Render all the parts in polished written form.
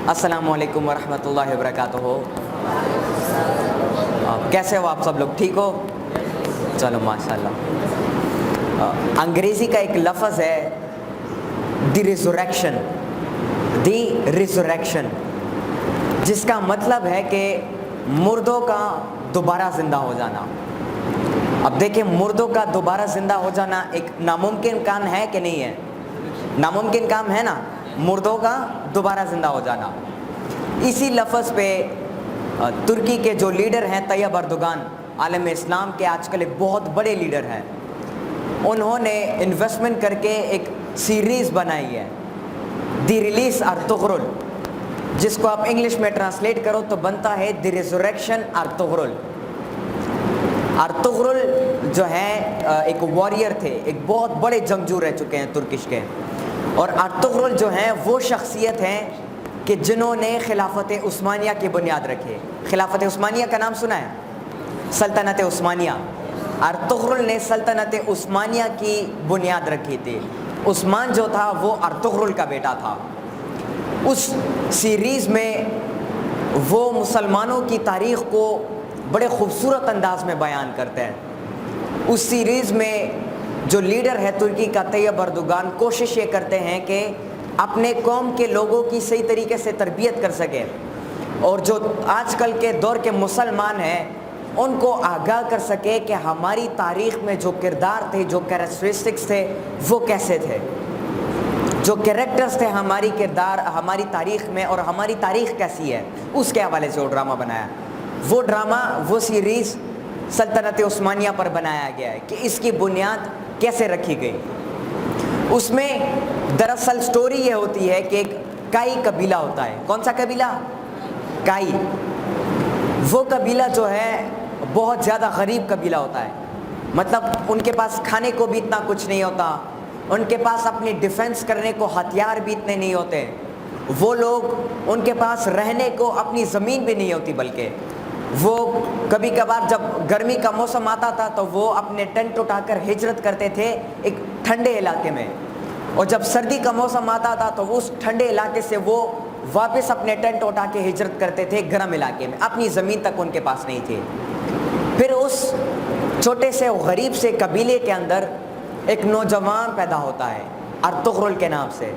السلام علیکم ورحمۃ اللہ وبرکاتہ. کیسے ہو آپ سب لوگ؟ ٹھیک ہو؟ چلو ماشاء اللہ. انگریزی کا ایک لفظ ہے دی ریزوریکشن، جس کا مطلب ہے کہ مردوں کا دوبارہ زندہ ہو جانا. اب دیکھیں، مردوں کا دوبارہ زندہ ہو جانا ایک ناممکن کام ہے کہ نہیں ہے؟ ناممکن کام ہے نا، مردوں کا دوبارہ زندہ ہو جانا. اسی لفظ پہ ترکی کے جو لیڈر ہیں طیب اردوغان، عالم اسلام کے آج کل ایک بہت بڑے لیڈر ہیں، انہوں نے انویسٹمنٹ کر کے ایک سیریز بنائی ہے دی ریلیز ارطغرل، جس کو آپ انگلش میں ٹرانسلیٹ کرو تو بنتا ہے دی ریزوریکشن ارطغرل. ارطغرل جو ہے ایک واریر تھے، ایک بہت بڑے جنگجو رہ چکے ہیں ترکش کے. اور ارطغرل جو ہیں وہ شخصیت ہیں کہ جنہوں نے خلافت عثمانیہ کی بنیاد رکھی. خلافت عثمانیہ کا نام سنا ہے؟ سلطنت عثمانیہ. ارطغرل نے سلطنت عثمانیہ کی بنیاد رکھی تھی. عثمان جو تھا وہ ارطغرل کا بیٹا تھا. اس سیریز میں وہ مسلمانوں کی تاریخ کو بڑے خوبصورت انداز میں بیان کرتے ہیں. اس سیریز میں جو لیڈر ہے ترکی کا طیب اردوغان، کوشش یہ کرتے ہیں کہ اپنے قوم کے لوگوں کی صحیح طریقے سے تربیت کر سکے، اور جو آج کل کے دور کے مسلمان ہیں ان کو آگاہ کر سکے کہ ہماری تاریخ میں جو کردار تھے، جو کیریکٹرسٹکس تھے، وہ کیسے تھے، جو کریکٹرز تھے ہماری کردار ہماری تاریخ میں، اور ہماری تاریخ کیسی ہے. اس کے حوالے سے وہ ڈرامہ بنایا. وہ ڈرامہ، وہ سیریز سلطنت عثمانیہ پر بنایا گیا ہے کہ اس کی بنیاد کیسے رکھی گئی. اس میں دراصل سٹوری یہ ہوتی ہے کہ ایک کائی قبیلہ ہوتا ہے. کون سا قبیلہ؟ کائی. وہ قبیلہ جو ہے بہت زیادہ غریب قبیلہ ہوتا ہے. مطلب ان کے پاس کھانے کو بھی اتنا کچھ نہیں ہوتا، ان کے پاس اپنی ڈیفنس کرنے کو ہتھیار بھی اتنے نہیں ہوتے. وہ لوگ، ان کے پاس رہنے کو اپنی زمین بھی نہیں ہوتی، بلکہ وہ کبھی کبھار جب گرمی کا موسم آتا تھا تو وہ اپنے ٹینٹ اٹھا کر ہجرت کرتے تھے ایک ٹھنڈے علاقے میں، اور جب سردی کا موسم آتا تھا تو اس ٹھنڈے علاقے سے وہ واپس اپنے ٹینٹ اٹھا کے ہجرت کرتے تھے گرم علاقے میں. اپنی زمین تک ان کے پاس نہیں تھی. پھر اس چھوٹے سے غریب سے قبیلے کے اندر ایک نوجوان پیدا ہوتا ہے ارطغرل کے نام سے،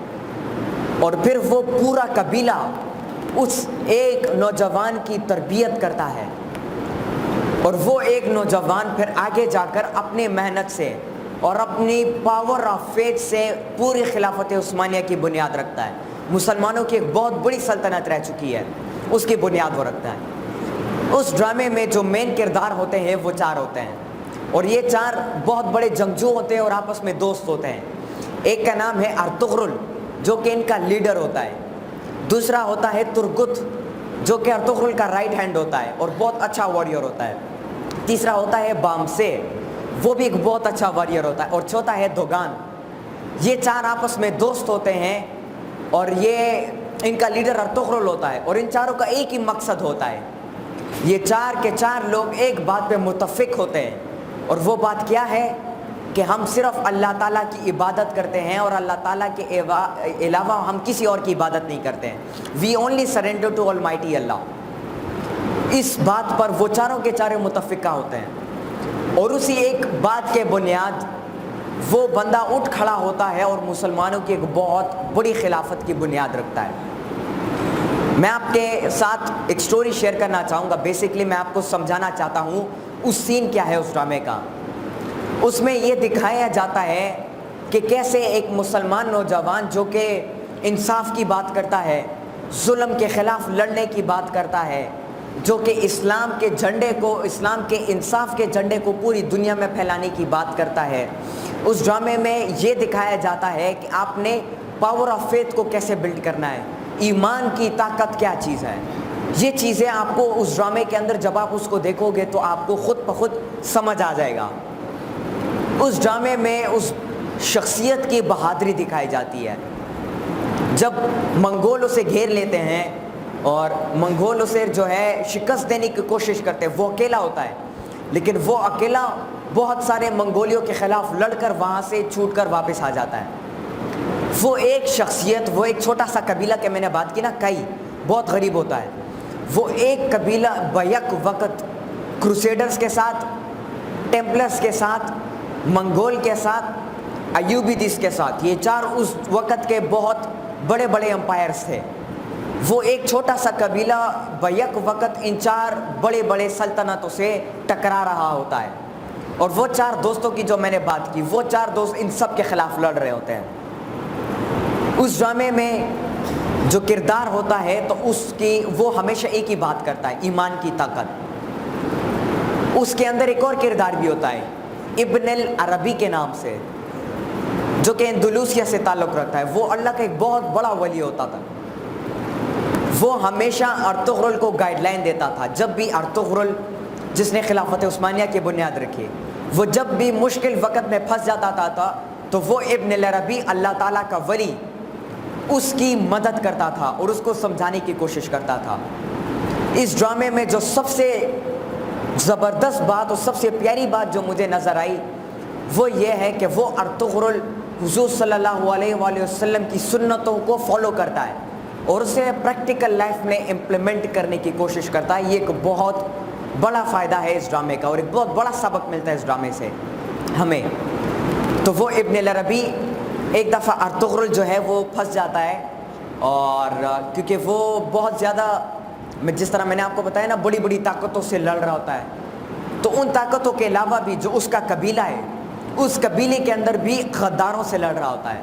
اور پھر وہ پورا قبیلہ اس ایک نوجوان کی تربیت کرتا ہے. اور وہ ایک نوجوان پھر آگے جا کر اپنی محنت سے اور اپنی پاور آف فیتھ سے پوری خلافت عثمانیہ کی بنیاد رکھتا ہے. مسلمانوں کی ایک بہت بڑی سلطنت رہ چکی ہے، اس کی بنیاد وہ رکھتا ہے. اس ڈرامے میں جو مین کردار ہوتے ہیں وہ 4 ہوتے ہیں، اور یہ 4 بہت بڑے جنگجو ہوتے ہیں اور آپس میں دوست ہوتے ہیں. ایک کا نام ہے ارطغرل، جو کہ ان کا لیڈر ہوتا ہے. دوسرا ہوتا ہے ترگت، جو کہ ارطغرل کا رائٹ ہینڈ ہوتا ہے اور بہت اچھا واریر ہوتا ہے. تیسرا ہوتا ہے بامسے، وہ بھی ایک بہت اچھا واریر ہوتا ہے. اور چوتھا ہے دوگان. یہ 4 آپس میں دوست ہوتے ہیں، اور یہ ان کا لیڈر ارطغرل ہوتا ہے، اور ان چاروں کا ایک ہی مقصد ہوتا ہے. یہ 4 کے 4 لوگ ایک بات پہ متفق ہوتے ہیں، اور وہ بات کیا ہے کہ ہم صرف اللہ تعالیٰ کی عبادت کرتے ہیں، اور اللہ تعالیٰ کے علاوہ ہم کسی اور کی عبادت نہیں کرتے ہیں. We only surrender to almighty Allah. اس بات پر وہ چاروں کے چارے متفقہ ہوتے ہیں، اور اسی ایک بات کے بنیاد وہ بندہ اٹھ کھڑا ہوتا ہے اور مسلمانوں کی ایک بہت بڑی خلافت کی بنیاد رکھتا ہے. میں آپ کے ساتھ ایک سٹوری شیئر کرنا چاہوں گا. بیسکلی میں آپ کو سمجھانا چاہتا ہوں اس سین کیا ہے اس ڈرامے کا. اس میں یہ دکھایا جاتا ہے کہ کیسے ایک مسلمان نوجوان جو کہ انصاف کی بات کرتا ہے، ظلم کے خلاف لڑنے کی بات کرتا ہے، جو کہ اسلام کے جھنڈے کو، اسلام کے انصاف کے جھنڈے کو پوری دنیا میں پھیلانے کی بات کرتا ہے. اس ڈرامے میں یہ دکھایا جاتا ہے کہ آپ نے پاور آف فیتھ کو کیسے بلڈ کرنا ہے، ایمان کی طاقت کیا چیز ہے. یہ چیزیں آپ کو اس ڈرامے کے اندر جب آپ اس کو دیکھو گے تو آپ کو خود بخود سمجھ آ جائے گا. اس ڈرامے میں اس شخصیت کی بہادری دکھائی جاتی ہے. جب منگول اسے گھیر لیتے ہیں اور منگول اسے جو ہے شکست دینے کی کوشش کرتے ہیں، وہ اکیلا ہوتا ہے، لیکن وہ اکیلا بہت سارے منگولیوں کے خلاف لڑ کر وہاں سے چھوٹ کر واپس آ جاتا ہے. وہ ایک شخصیت، وہ ایک چھوٹا سا قبیلہ کہ میں نے بات کی نا کئی، بہت غریب ہوتا ہے. وہ ایک قبیلہ بیک وقت کروسیڈرز کے ساتھ، ٹیمپلرز کے ساتھ، منگول کے ساتھ، ایوبیدس کے ساتھ، یہ 4 اس وقت کے بہت بڑے بڑے امپائرز تھے. وہ ایک چھوٹا سا قبیلہ بیک وقت ان 4 بڑے بڑے سلطنتوں سے ٹکرا رہا ہوتا ہے. اور وہ 4 دوستوں کی جو میں نے بات کی، وہ 4 دوست ان سب کے خلاف لڑ رہے ہوتے ہیں. اس ڈرامے میں جو کردار ہوتا ہے تو وہ ہمیشہ ایک ہی بات کرتا ہے، ایمان کی طاقت. اس کے اندر ایک اور کردار بھی ہوتا ہے ابن العربی کے نام سے، جو کہ اندلوسیہ سے تعلق رکھتا ہے. وہ اللہ کا ایک بہت بڑا ولی ہوتا تھا. وہ ہمیشہ ارطغرل کو گائیڈ لائن دیتا تھا. جب بھی ارطغرل، جس نے خلافت عثمانیہ کی بنیاد رکھی، وہ جب بھی مشکل وقت میں پھنس جاتا تھا تو وہ ابن العربی، اللہ تعالیٰ کا ولی، اس کی مدد کرتا تھا اور اس کو سمجھانے کی کوشش کرتا تھا. اس ڈرامے میں جو سب سے زبردست بات اور سب سے پیاری بات جو مجھے نظر آئی وہ یہ ہے کہ وہ ارطغرل حضور صلی اللہ علیہ وآلہ وسلم کی سنتوں کو فالو کرتا ہے اور اسے پریکٹیکل لائف میں امپلیمنٹ کرنے کی کوشش کرتا ہے. یہ ایک بہت بڑا فائدہ ہے اس ڈرامے کا اور ایک بہت بڑا سبق ملتا ہے اس ڈرامے سے ہمیں. تو وہ ابن العربی ایک دفعہ ارطغرل جو ہے وہ پھنس جاتا ہے، اور کیونکہ وہ بہت زیادہ، جس طرح میں نے آپ کو بتایا نا، بڑی بڑی طاقتوں سے لڑ رہا ہوتا ہے. تو ان طاقتوں کے علاوہ بھی جو اس کا قبیلہ ہے، اس قبیلے کے اندر بھی غداروں سے لڑ رہا ہوتا ہے.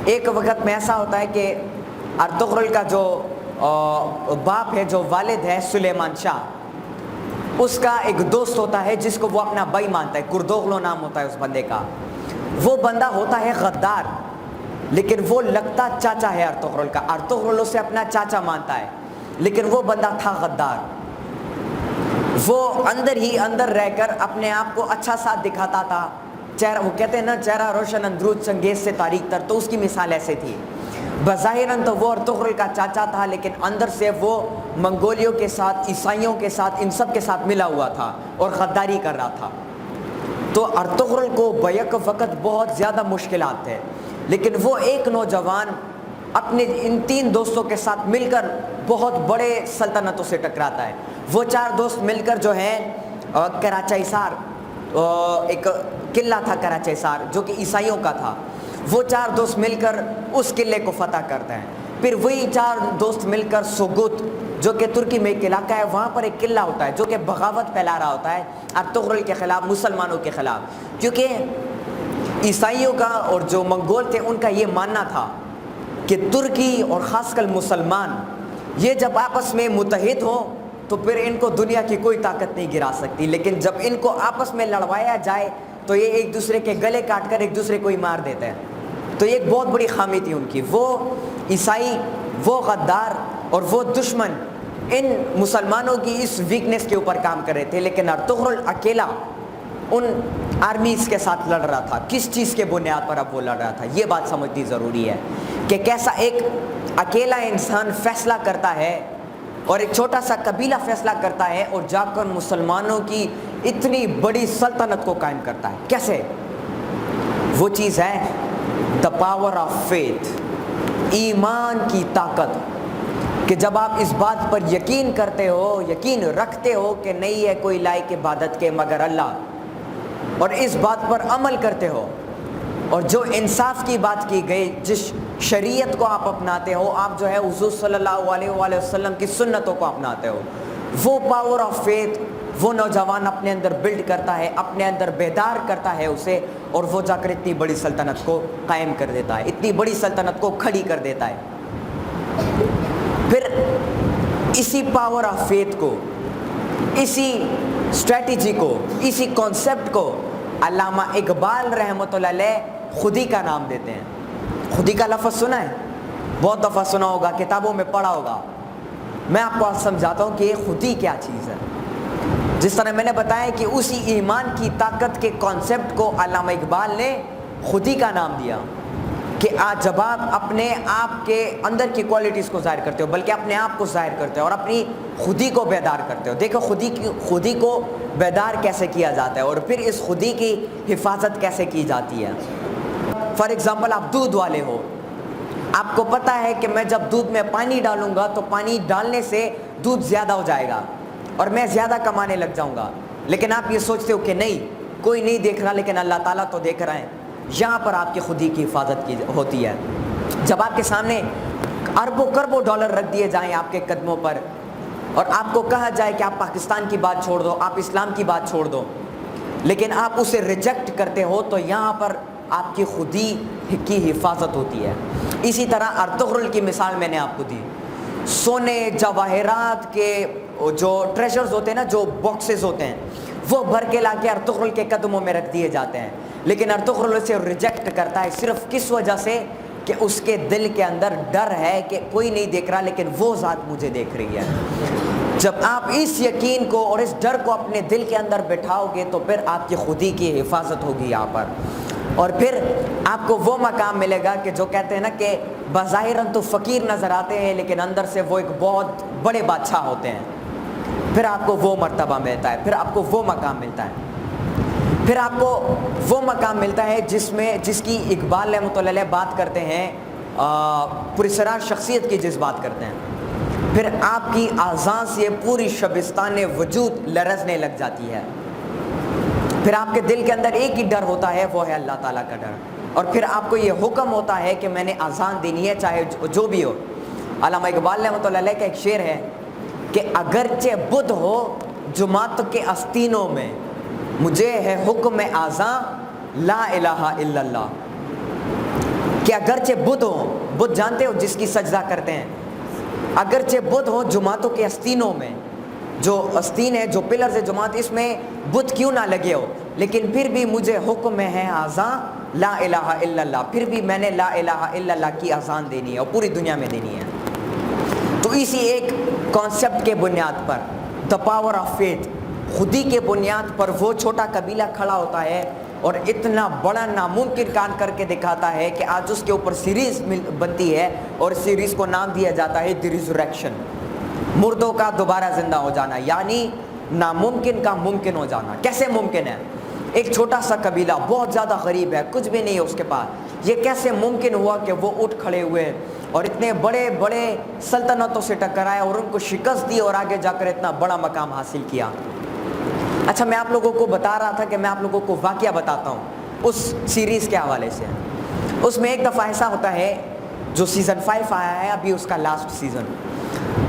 ایک وقت میں ایسا ہوتا ہے کہ ارطغرل کا جو باپ ہے، جو والد ہے سلیمان شاہ، اس کا ایک دوست ہوتا ہے جس کو وہ اپنا بھائی مانتا ہے. کردوغلو نام ہوتا ہے اس بندے کا. وہ بندہ ہوتا ہے غدار، لیکن وہ لگتا چاچا ہے ارطغرل کا. ارطغرل اسے اپنا چاچا مانتا ہے، لیکن وہ بندہ تھا غدار. وہ اندر ہی اندر رہ کر اپنے آپ کو اچھا ساتھ دکھاتا تھا. چہرہ، وہ کہتے ہیں نا، چہرہ روشن اندرود چنگیز سے تاریک تر. تو اس کی مثال ایسے تھی. بظاہراً تو وہ ارطغرل کا چاچا تھا، لیکن اندر سے وہ منگولیوں کے ساتھ، عیسائیوں کے ساتھ، ان سب کے ساتھ ملا ہوا تھا اور غداری کر رہا تھا. تو ارطغرل کو بیک وقت بہت زیادہ مشکلات تھے، لیکن وہ ایک نوجوان اپنے ان 3 دوستوں کے ساتھ مل کر بہت بڑے سلطنتوں سے ٹکراتا ہے. وہ 4 دوست مل کر جو ہیں کراچا حصار، ایک قلعہ تھا کراچا حصار جو کہ عیسائیوں کا تھا، وہ 4 دوست مل کر اس قلعے کو فتح کرتے ہیں. پھر وہی 4 دوست مل کر سوگوت، جو کہ ترکی میں ایک علاقہ ہے، وہاں پر ایک قلعہ ہوتا ہے جو کہ بغاوت پھیلا رہا ہوتا ہے ارطغرل کے خلاف، مسلمانوں کے خلاف. کیونکہ عیسائیوں کا اور جو منگول تھے ان کا یہ ماننا تھا کہ ترکی اور خاص کر مسلمان یہ جب آپس میں متحد ہوں تو پھر ان کو دنیا کی کوئی طاقت نہیں گرا سکتی. لیکن جب ان کو آپس میں لڑوایا جائے تو یہ ایک دوسرے کے گلے کاٹ کر ایک دوسرے کو ہی مار دیتے ہیں. تو یہ ایک بہت بڑی خامی تھی ان کی. وہ عیسائی، وہ غدار اور وہ دشمن ان مسلمانوں کی اس ویکنس کے اوپر کام کر رہے تھے. لیکن ارطغرل اکیلا ان آرمیز کے ساتھ لڑ رہا تھا. کس چیز کے بنیاد پر اب وہ لڑ رہا تھا، یہ بات سمجھنی ضروری ہے کہ کیسا ایک اکیلا انسان فیصلہ کرتا ہے اور ایک چھوٹا سا قبیلہ فیصلہ کرتا ہے اور جا کر مسلمانوں کی اتنی بڑی سلطنت کو قائم کرتا ہے. کیسے؟ وہ چیز ہے دا پاور آف فیتھ، ایمان کی طاقت. کہ جب آپ اس بات پر یقین کرتے ہو، یقین رکھتے ہو کہ نہیں ہے کوئی لائق عبادت کے مگر اللہ، اور اس بات پر عمل کرتے ہو، اور جو انصاف کی بات کی گئی، جس شریعت کو آپ اپناتے ہو، آپ جو ہے حضور صلی اللہ علیہ وآلہ وسلم کی سنتوں کو اپناتے ہو، وہ پاور آف فیتھ وہ نوجوان اپنے اندر بلڈ کرتا ہے، اپنے اندر بیدار کرتا ہے اسے، اور وہ جا کر اتنی بڑی سلطنت کو قائم کر دیتا ہے، اتنی بڑی سلطنت کو کھڑی کر دیتا ہے. پھر اسی پاور آف فیتھ کو، اسی اسٹریٹجی کو، اسی کانسیپٹ کو علامہ اقبال رحمۃ اللہ علیہ خودی کا نام دیتے ہیں. خودی کا لفظ سنا ہے؟ بہت دفعہ سنا ہوگا، کتابوں میں پڑھا ہوگا. میں آپ کو آج سمجھاتا ہوں کہ یہ خودی کیا چیز ہے. جس طرح میں نے بتایا کہ اسی ایمان کی طاقت کے کانسیپٹ کو علامہ اقبال نے خودی کا نام دیا، کہ آج جب آپ اپنے آپ کے اندر کی کوالٹیز کو ظاہر کرتے ہو، بلکہ اپنے آپ کو ظاہر کرتے ہو اور اپنی خودی کو بیدار کرتے ہو. دیکھو خودی کو بیدار کیسے کیا جاتا ہے اور پھر اس خودی کی حفاظت کیسے کی جاتی ہے. فار ایگزامپل آپ دودھ والے ہو آپ کو پتہ ہے کہ میں جب دودھ میں پانی ڈالوں گا تو پانی ڈالنے سے دودھ زیادہ ہو جائے گا اور میں زیادہ کمانے لگ جاؤں گا، لیکن آپ یہ سوچتے ہو کہ نہیں، کوئی نہیں دیکھ رہا لیکن اللہ تعالیٰ تو دیکھ رہا ہے۔ یہاں پر آپ کی خودی کی حفاظت کی ہوتی ہے۔ جب آپ کے سامنے اربوں کربوں ڈالر رکھ دیے جائیں آپ کے قدموں پر اور آپ کو کہا جائے کہ آپ پاکستان کی بات چھوڑ دو، آپ اسلام کی بات چھوڑ دو، لیکن آپ اسے ریجیکٹ کرتے ہو، تو یہاں پر آپ کی خودی کی حفاظت ہوتی ہے۔ اسی طرح ارطغرل کی مثال میں نے آپ کو دی، سونے جواہرات کے جو ٹریجرز ہوتے ہیں نا، جو باکسز ہوتے ہیں، وہ بھر کے لا کے ارطغرل کے قدموں میں رکھ دیے جاتے ہیں، لیکن ارطغرل اسے ریجیکٹ کرتا ہے صرف کس وجہ سے کہ اس کے دل کے اندر ڈر ہے کہ کوئی نہیں دیکھ رہا لیکن وہ ذات مجھے دیکھ رہی ہے۔ جب آپ اس یقین کو اور اس ڈر کو اپنے دل کے اندر بٹھاؤ گے تو پھر آپ کی خودی کی حفاظت ہوگی یہاں پر، اور پھر آپ کو وہ مقام ملے گا کہ جو کہتے ہیں نا کہ بظاہراً تو فقیر نظر آتے ہیں لیکن اندر سے وہ ایک بہت بڑے بادشاہ ہوتے ہیں۔ پھر آپ کو وہ مرتبہ ملتا ہے، پھر آپ کو وہ مقام ملتا ہے، پھر آپ کو وہ مقام ملتا ہے جس کی اقبال رحمۃ اللہ علیہ بات کرتے ہیں، پرسرار شخصیت کی جس بات کرتے ہیں، پھر آپ کی اذان سے پوری شبستان وجود لرزنے لگ جاتی ہے، پھر آپ کے دل کے اندر ایک ہی ڈر ہوتا ہے، وہ ہے اللہ تعالیٰ کا ڈر، اور پھر آپ کو یہ حکم ہوتا ہے کہ میں نے اذان دینی ہے چاہے جو بھی ہو۔ علامہ اقبال رحمۃ اللہ علیہ کا ایک شعر ہے کہ اگرچہ بدھ ہو جماعت کے آستینوں میں، مجھے ہے حکم اذان لا الہ الا اللہ، کہ اگرچہ بدھ ہو، بدھ جانتے ہو جس کی سجدہ کرتے ہیں، اگرچہ بدھ ہو جماعتوں کے آستینوں میں، جو آستین ہے، جو پلرز ہے جماعت، اس میں بدھ کیوں نہ لگے ہو، لیکن پھر بھی مجھے حکم ہے اذان لا الہ الا اللہ، پھر بھی میں نے لا الہ الا اللہ کی اذان دینی ہے اور پوری دنیا میں دینی ہے۔ تو اسی ایک کانسیپٹ کے بنیاد پر، دا پاور آف فیتھ، خودی کے بنیاد پر وہ چھوٹا قبیلہ کھڑا ہوتا ہے اور اتنا بڑا ناممکن کام کر کے دکھاتا ہے کہ آج اس کے اوپر سیریز بنتی ہے اور سیریز کو نام دیا جاتا ہے دی ریزریکشن، مردوں کا دوبارہ زندہ ہو جانا، یعنی ناممکن کا ممکن ہو جانا۔ کیسے ممکن ہے؟ ایک چھوٹا سا قبیلہ بہت زیادہ غریب ہے، کچھ بھی نہیں ہے اس کے پاس، یہ کیسے ممکن ہوا کہ وہ اٹھ کھڑے ہوئے اور اتنے بڑے بڑے سلطنتوں سے ٹکرائے اور ان کو شکست دی اور آگے جا کر اتنا بڑا مقام حاصل کیا؟ اچھا، میں آپ لوگوں کو بتا رہا تھا کہ میں آپ لوگوں کو واقعہ بتاتا ہوں اس سیریز کے حوالے سے۔ اس میں ایک دفعہ ایسا ہوتا ہے، جو سیزن 5 آیا ہے ابھی، اس کا لاسٹ سیزن،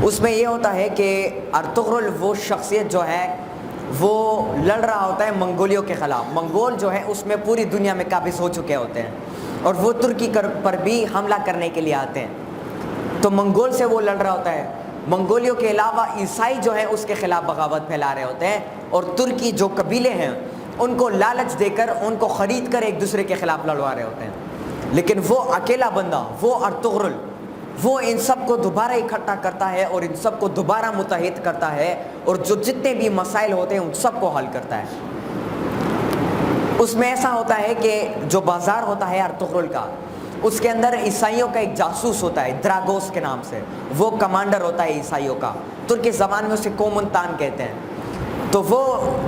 اس میں یہ ہوتا ہے کہ ارطغرل وہ شخصیت جو ہے وہ لڑ رہا ہوتا ہے منگولیوں کے خلاف۔ منگول جو ہے اس میں پوری دنیا میں قابض ہو چکے ہوتے ہیں اور وہ ترکی پر بھی حملہ کرنے کے لیے آتے ہیں، تو منگول سے وہ لڑ رہا ہوتا ہے۔ منگولیوں کے علاوہ عیسائی جو ہیں اس کے خلاف بغاوت پھیلا رہے ہوتے ہیں، اور ترکی جو قبیلے ہیں ان کو لالچ دے کر، ان کو خرید کر ایک دوسرے کے خلاف لڑوا رہے ہوتے ہیں، لیکن وہ اکیلا بندہ، وہ ارطغرل، وہ ان سب کو دوبارہ اکٹھا کرتا ہے اور ان سب کو دوبارہ متحد کرتا ہے، اور جو جتنے بھی مسائل ہوتے ہیں ان سب کو حل کرتا ہے۔ اس میں ایسا ہوتا ہے کہ جو بازار ہوتا ہے ارطغرل کا، اس کے اندر عیسائیوں کا ایک جاسوس ہوتا ہے دراگوس کے نام سے، وہ کمانڈر ہوتا ہے عیسائیوں کا، ترکی زبان میں اسے کومنتان کہتے ہیں۔ تو وہ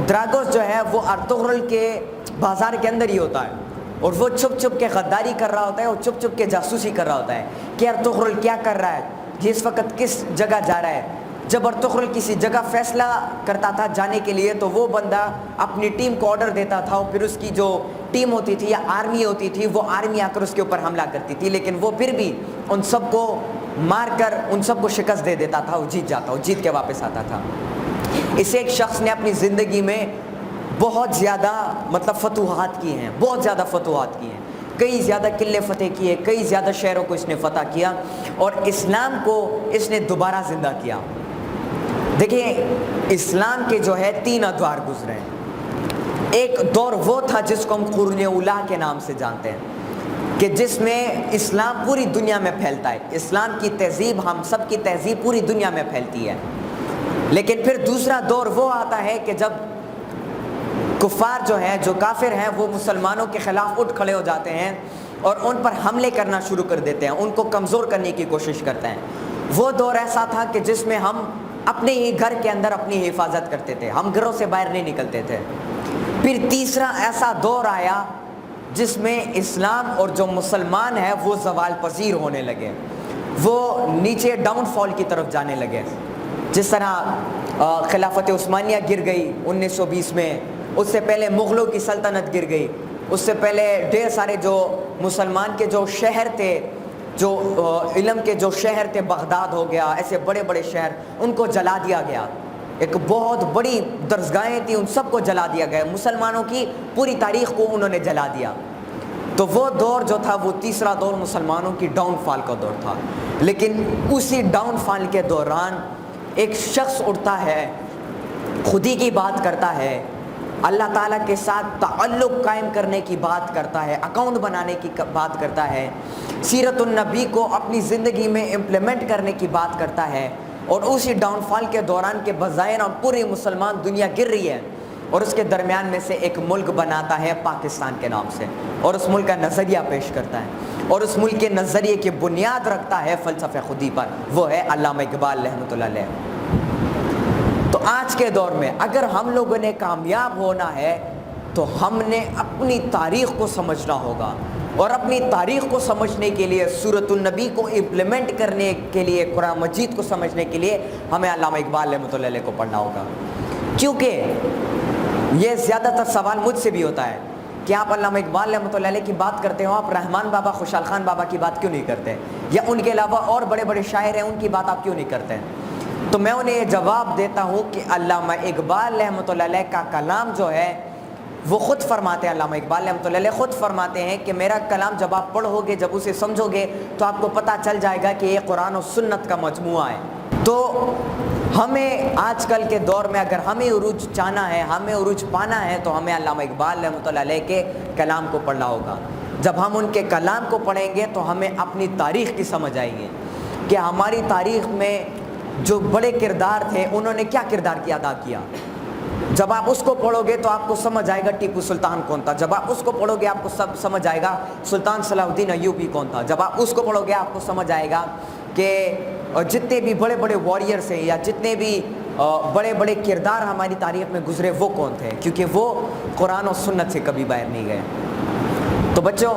دراگوس جو ہے وہ ارطغرل کے بازار کے اندر ہی ہوتا ہے، اور وہ چھپ چھپ کے غداری کر رہا ہوتا ہے اور چھپ چھپ کے جاسوسی کر رہا ہوتا ہے کہ ارطغرل کیا کر رہا ہے، یہ اس وقت کس جگہ جا رہا ہے۔ جب ارطغرل کسی جگہ فیصلہ کرتا تھا جانے کے لیے تو وہ بندہ اپنی ٹیم کو آرڈر دیتا تھا، اور پھر اس کی جو ٹیم ہوتی تھی یا آرمی ہوتی تھی، وہ آرمی آ کر اس کے اوپر حملہ کرتی تھی، لیکن وہ پھر بھی ان سب کو مار کر ان سب کو شکست دے دیتا تھا، وہ جیت جاتا، وہ جیت کے واپس آتا تھا۔ اسے ایک شخص نے اپنی زندگی میں بہت زیادہ فتوحات کی ہیں، بہت زیادہ فتوحات کی ہیں، کئی زیادہ قلعے فتح کیے، کئی زیادہ شہروں کو اس نے فتح کیا، اور اسلام کو اس نے دوبارہ زندہ کیا۔ دیکھیں، اسلام کے جو ہے 3 ادوار گزرے ہیں۔ ایک دور وہ تھا جس کو ہم قرون اولیٰ کے نام سے جانتے ہیں، کہ جس میں اسلام پوری دنیا میں پھیلتا ہے، اسلام کی تہذیب، ہم سب کی تہذیب پوری دنیا میں پھیلتی ہے۔ لیکن پھر دوسرا دور وہ آتا ہے کہ جب کفار جو ہیں، جو کافر ہیں، وہ مسلمانوں کے خلاف اٹھ کھڑے ہو جاتے ہیں اور ان پر حملے کرنا شروع کر دیتے ہیں، ان کو کمزور کرنے کی کوشش کرتے ہیں۔ وہ دور ایسا تھا کہ جس میں ہم اپنے ہی گھر کے اندر اپنی حفاظت کرتے تھے، ہم گھروں سے باہر نہیں نکلتے تھے۔ پھر تیسرا ایسا دور آیا جس میں اسلام اور جو مسلمان ہے وہ زوال پذیر ہونے لگے، وہ نیچے ڈاؤن فال کی طرف جانے لگے. جس طرح خلافت عثمانیہ گر گئی 1920 میں، اس سے پہلے مغلوں کی سلطنت گر گئی، اس سے پہلے ڈھیر سارے جو مسلمان کے جو شہر تھے، جو علم کے جو شہر تھے، بغداد ہو گیا، ایسے بڑے بڑے شہر، ان کو جلا دیا گیا. ایک بہت بڑی درسگاہیں تھیں، ان سب کو جلا دیا گیا. مسلمانوں کی پوری تاریخ کو انہوں نے جلا دیا. تو وہ دور جو تھا وہ تیسرا دور مسلمانوں کی ڈاؤن فال کا دور تھا. لیکن اسی ڈاؤن فال کے دوران ایک شخص اٹھتا ہے، خودی کی بات کرتا ہے، اللہ تعالیٰ کے ساتھ تعلق قائم کرنے کی بات کرتا ہے، اکاؤنٹ بنانے کی بات کرتا ہے، سیرت النبی کو اپنی زندگی میں امپلیمنٹ کرنے کی بات کرتا ہے. اور اسی ڈاؤن فال کے دوران کے بظاہر اور پوری مسلمان دنیا گر رہی ہے، اور اس کے درمیان میں سے ایک ملک بناتا ہے پاکستان کے نام سے، اور اس ملک کا نظریہ پیش کرتا ہے، اور اس ملک کے نظریے کی بنیاد رکھتا ہے فلسفہ خودی پر، وہ ہے علامہ اقبال رحمۃ اللہ علیہ. تو آج کے دور میں اگر ہم لوگوں نے کامیاب ہونا ہے تو ہم نے اپنی تاریخ کو سمجھنا ہوگا، اور اپنی تاریخ کو سمجھنے کے لیے، سورۃ النبی کو امپلیمنٹ کرنے کے لیے، قرآن مجید کو سمجھنے کے لیے ہمیں علامہ اقبال رحمۃ اللہ علیہ کو پڑھنا ہوگا. کیونکہ یہ زیادہ تر سوال مجھ سے بھی ہوتا ہے کہ آپ علامہ اقبال رحمۃ اللہ علیہ کی بات کرتے ہو، آپ رحمان بابا، خوشحال خان بابا کی بات کیوں نہیں کرتے، یا ان کے علاوہ اور بڑے بڑے شاعر ہیں ان کی بات آپ کیوں نہیں کرتے. تو میں انہیں یہ جواب دیتا ہوں کہ علامہ اقبال رحمۃ اللہ علیہ کا کلام جو ہے وہ خود فرماتے ہیں، علامہ اقبال رحمۃ اللہ علیہ خود فرماتے ہیں کہ میرا کلام جب آپ پڑھو گے، جب اسے سمجھو گے تو آپ کو پتہ چل جائے گا کہ یہ قرآن و سنت کا مجموعہ ہے. تو ہمیں آج کل کے دور میں اگر ہمیں عروج چاہنا ہے، ہمیں عروج پانا ہے، تو ہمیں علامہ اقبال رحمۃ اللہ علیہ کے کلام کو پڑھنا ہوگا. جب ہم ان کے کلام کو پڑھیں گے تو ہمیں اپنی تاریخ کی سمجھ آئے گی کہ ہماری تاریخ میں جو بڑے کردار تھے انہوں نے کیا کردار ادا کیا. جب آپ اس کو پڑھو گے تو آپ کو سمجھ آئے گا ٹیپو سلطان کون تھا. جب آپ اس کو پڑھو گے آپ کو سب سمجھ آئے گا سلطان صلاح الدین ایوبی کون تھا. جب آپ اس کو پڑھو گے آپ کو سمجھ آئے گا کہ جتنے بھی بڑے بڑے واریئرس ہیں یا جتنے بھی بڑے بڑے کردار ہماری تاریخ میں گزرے وہ کون تھے، کیونکہ وہ قرآن و سنت سے کبھی باہر نہیں گئے. تو بچوں،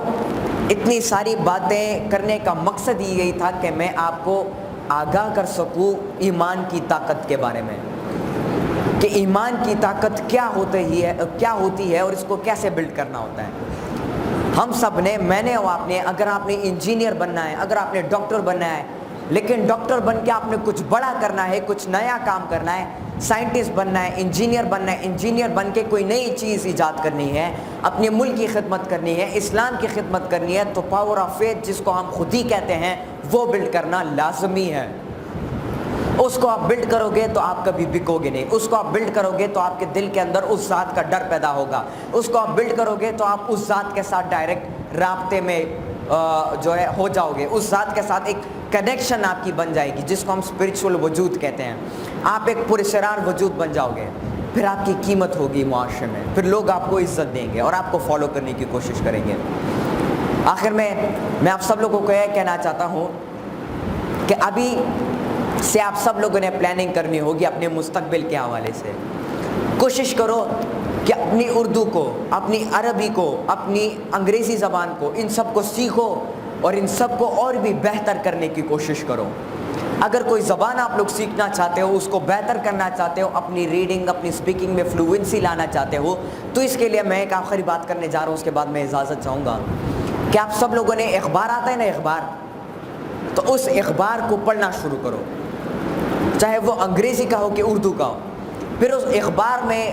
اتنی ساری باتیں کرنے کا مقصد یہی تھا کہ میں آپ کو آگاہ کر سکوں ایمان کی طاقت کے بارے میں، کہ ایمان کی طاقت کیا ہوتی ہے اور اس کو کیسے بلڈ کرنا ہوتا ہے. ہم سب نے، میں نے اور آپ نے، اگر آپ نے انجینئر بننا ہے، اگر آپ نے ڈاکٹر بننا ہے، لیکن ڈاکٹر بن کے آپ نے کچھ بڑا کرنا ہے، کچھ نیا کام کرنا ہے، سائنٹسٹ بننا ہے، انجینئر بن کے کوئی نئی چیز ایجاد کرنی ہے، اپنے ملک کی خدمت کرنی ہے، اسلام کی خدمت کرنی ہے، تو پاور آف فیتھ جس کو ہم خود ہی کہتے ہیں وہ بلڈ کرنا لازمی ہے. اس کو آپ بلڈ کرو گے تو آپ کبھی بکو گے نہیں. اس کو آپ بلڈ کرو گے تو آپ کے دل کے اندر اس ذات کا ڈر پیدا ہوگا. اس کو آپ بلڈ کرو گے تو آپ اس ذات کے ساتھ ڈائریکٹ رابطے میں جو ہے ہو جاؤ گے. اس ذات کے ساتھ ایک کنیکشن آپ کی بن جائے گی جس کو ہم اسپرچول وجود کہتے ہیں. آپ ایک پراسرار وجود بن جاؤ گے. پھر آپ کی قیمت ہوگی معاشرے میں، پھر لوگ آپ کو عزت دیں گے اور آپ کو فالو کرنے کی کوشش کریں گے. آخر میں آپ سب لوگوں کو یہ کہنا چاہتا ہوں کہ ابھی سے آپ سب لوگوں نے پلاننگ کرنی ہوگی اپنے مستقبل کے حوالے سے. کوشش کرو کہ اپنی اردو کو، اپنی عربی کو، اپنی انگریزی زبان کو، ان سب کو سیکھو اور ان سب کو اور بھی بہتر کرنے کی کوشش کرو. اگر کوئی زبان آپ لوگ سیکھنا چاہتے ہو، اس کو بہتر کرنا چاہتے ہو، اپنی ریڈنگ، اپنی اسپیکنگ میں فلوئنسی لانا چاہتے ہو، تو اس کے لیے میں ایک آخری بات کرنے جا رہا ہوں. اس کے بعد میں اجازت چاہوں گا کہ آپ سب لوگوں نے اخبار آتا ہے نا، اخبار، تو اس اخبار کو پڑھنا شروع کرو، چاہے وہ انگریزی کا ہو کہ اردو کا ہو. پھر اس اخبار میں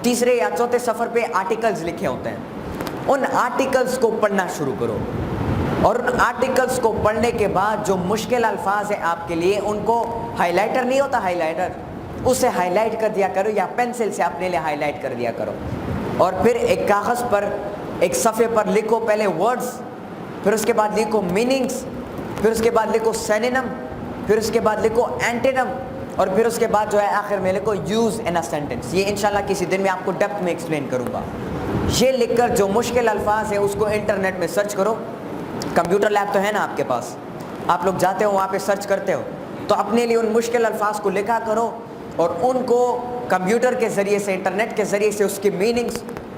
تیسرے یا چوتھے صفحے پہ آرٹیکلز لکھے ہوتے ہیں. ان آرٹیکلز کو پڑھنا شروع کرو، اور ان آرٹیکلز کو پڑھنے کے بعد جو مشکل الفاظ ہیں آپ کے لیے ان کو ہائی لائٹر نہیں ہوتا، ہائی لائٹر، اسے ہائی لائٹ کر دیا کرو یا پینسل سے اپنے لیے ہائی لائٹ کر دیا کرو. اور پھر ایک کاغذ پر، ایک صفحے پر لکھو پہلے ورڈز، پھر اس کے بعد لکھو میننگز، پھر اس کے بعد لکھو سینونم، پھر اس کے بعد لکھو اینٹینم، اور پھر اس کے بعد جو ہے آخر میں لکھو یوز ان اے سینٹینس. یہ انشاءاللہ کسی دن میں آپ کو ڈیپتھ میں ایکسپلین کروں گا. یہ لکھ کر جو مشکل الفاظ ہیں اس کو انٹرنیٹ میں سرچ کرو. کمپیوٹر لیب تو ہے نا آپ کے پاس، آپ لوگ جاتے ہو وہاں پہ سرچ کرتے ہو، تو اپنے لیے ان مشکل الفاظ کو لکھا کرو اور ان کو کمپیوٹر کے ذریعے سے، انٹرنیٹ کے ذریعے سے اس کی میننگز